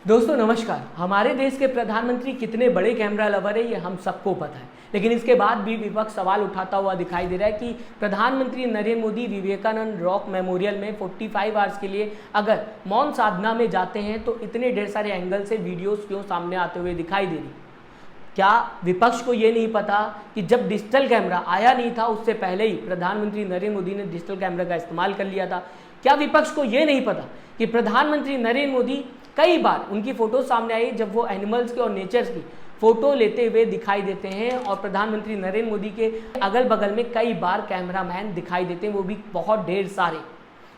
दोस्तों नमस्कार। हमारे देश के प्रधानमंत्री कितने बड़े कैमरा लवर है ये हम सबको पता है, लेकिन इसके बाद भी विपक्ष सवाल उठाता हुआ दिखाई दे रहा है कि प्रधानमंत्री नरेंद्र मोदी विवेकानंद रॉक मेमोरियल में 45 आवर्स के लिए अगर मौन साधना में जाते हैं तो इतने ढेर सारे एंगल से वीडियोस क्यों सामने आते हुए दिखाई दे रही। क्या विपक्ष को ये नहीं पता कि जब डिजिटल कैमरा आया नहीं था उससे पहले ही प्रधानमंत्री नरेंद्र मोदी ने डिजिटल कैमरा का इस्तेमाल कर लिया था? क्या विपक्ष को ये नहीं पता कि प्रधानमंत्री नरेंद्र मोदी कई बार उनकी फोटो सामने आई जब वो एनिमल्स की और नेचर्स की फोटो लेते हुए दिखाई देते हैं और प्रधानमंत्री नरेंद्र मोदी के अगल बगल में कई बार कैमरामैन दिखाई देते हैं, वो भी बहुत ढेर सारे।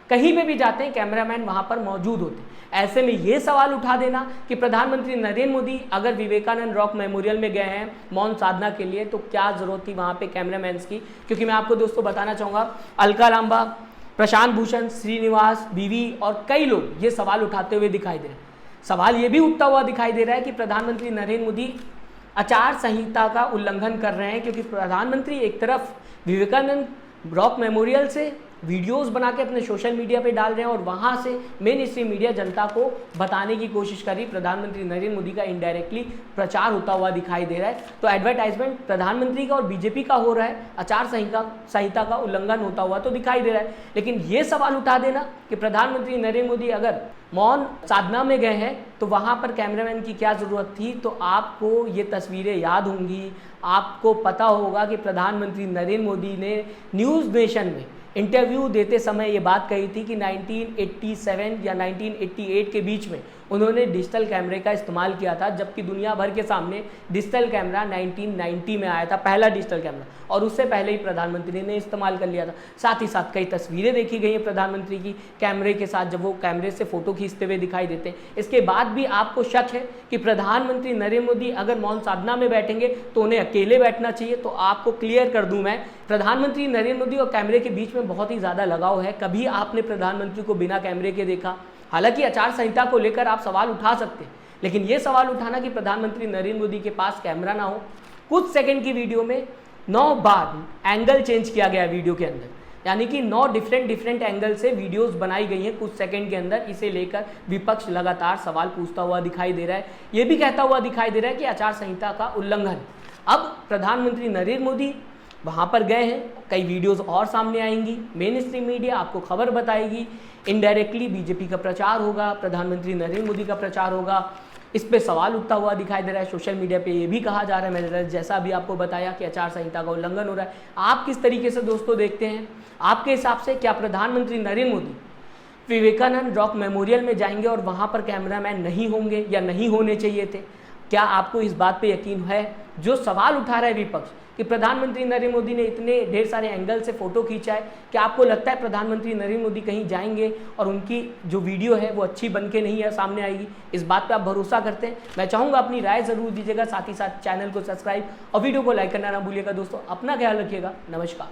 कहीं पे भी जाते हैं कैमरामैन वहां पर मौजूद होते हैं। ऐसे में ये सवाल उठा देना कि प्रधानमंत्री नरेंद्र मोदी अगर विवेकानंद रॉक मेमोरियल में गए हैं मौन साधना के लिए तो क्या जरूरत थी वहां पे कैमरामैन्स की? क्योंकि मैं आपको दोस्तों बताना चाहूँगा, अलका लांबा, प्रशांत भूषण, श्रीनिवास, बीवी और कई लोग ये सवाल उठाते हुए दिखाई दे रहे हैं। सवाल ये भी उठता हुआ दिखाई दे रहा है कि प्रधानमंत्री नरेंद्र मोदी आचार संहिता का उल्लंघन कर रहे हैं, क्योंकि प्रधानमंत्री एक तरफ विवेकानंद रॉक मेमोरियल से वीडियोस बना के अपने सोशल मीडिया पे डाल रहे हैं और वहां से मेन स्ट्रीम मीडिया जनता को बताने की कोशिश करी प्रधानमंत्री नरेंद्र मोदी का इनडायरेक्टली प्रचार होता हुआ दिखाई दे रहा है। तो एडवर्टाइजमेंट प्रधानमंत्री का और बीजेपी का हो रहा है, आचार संहिता का उल्लंघन होता हुआ तो दिखाई दे रहा है। लेकिन ये सवाल उठा देना कि प्रधानमंत्री नरेंद्र मोदी अगर मौन साधना में गए हैं तो वहां पर कैमरामैन की क्या जरूरत थी? तो आपको ये तस्वीरें याद होंगी, आपको पता होगा कि प्रधानमंत्री नरेंद्र मोदी ने न्यूज़ नेशन में इंटरव्यू देते समय ये बात कही थी कि 1987 या 1988 के बीच में उन्होंने डिजिटल कैमरे का इस्तेमाल किया था, जबकि दुनिया भर के सामने डिजिटल कैमरा 1990 में आया था, पहला डिजिटल कैमरा, और उससे पहले ही प्रधानमंत्री ने इस्तेमाल कर लिया था। साथ ही साथ कई तस्वीरें देखी गई हैं प्रधानमंत्री की कैमरे के साथ जब वो कैमरे से फोटो खींचते हुए दिखाई देते हैं। इसके बाद भी आपको शक है कि प्रधानमंत्री नरेंद्र मोदी अगर मौन साधना में बैठेंगे तो उन्हें अकेले बैठना चाहिए। तो आपको क्लियर कर दूं मैं, प्रधानमंत्री नरेंद्र मोदी और कैमरे के बीच में बहुत ही ज़्यादा लगाव है। कभी आपने प्रधानमंत्री को बिना कैमरे के देखा? हालांकि आचार संहिता को लेकर आप सवाल उठा सकते हैं, लेकिन ये सवाल उठाना कि प्रधानमंत्री नरेंद्र मोदी के पास कैमरा ना हो, कुछ सेकंड की वीडियो में 9 बार एंगल चेंज किया गया वीडियो के अंदर, यानी कि 9 डिफरेंट एंगल से वीडियोस बनाई गई हैं कुछ सेकंड के अंदर। इसे लेकर विपक्ष लगातार सवाल पूछता हुआ दिखाई दे रहा है, ये भी कहता हुआ दिखाई दे रहा है कि आचार संहिता का उल्लंघन। अब प्रधानमंत्री नरेंद्र मोदी वहाँ पर गए हैं, कई वीडियोस और सामने आएंगी, मेन स्ट्रीम मीडिया आपको खबर बताएगी, इनडायरेक्टली बीजेपी का प्रचार होगा, प्रधानमंत्री नरेंद्र मोदी का प्रचार होगा। इस पे सवाल उठता हुआ दिखाई दे रहा है। सोशल मीडिया पे ये भी कहा जा रहा है, मैंने जैसा भी आपको बताया, कि आचार संहिता का उल्लंघन हो रहा है। आप किस तरीके से दोस्तों देखते हैं? आपके हिसाब से क्या प्रधानमंत्री नरेंद्र मोदी विवेकानंद रॉक मेमोरियल में जाएंगे और वहाँ पर कैमरामैन नहीं होंगे या नहीं होने चाहिए थे? क्या आपको इस बात पे यकीन है? जो सवाल उठा रहा है विपक्ष कि प्रधानमंत्री नरेंद्र मोदी ने इतने ढेर सारे एंगल से फोटो खींचा है, क्या आपको लगता है प्रधानमंत्री नरेंद्र मोदी कहीं जाएंगे और उनकी जो वीडियो है वो अच्छी बन के नहीं है सामने आएगी? इस बात पे आप भरोसा करते हैं? मैं चाहूँगा अपनी राय ज़रूर दीजिएगा, साथ ही साथ चैनल को सब्सक्राइब और वीडियो को लाइक करना ना भूलिएगा। दोस्तों अपना ख्याल रखिएगा। नमस्कार।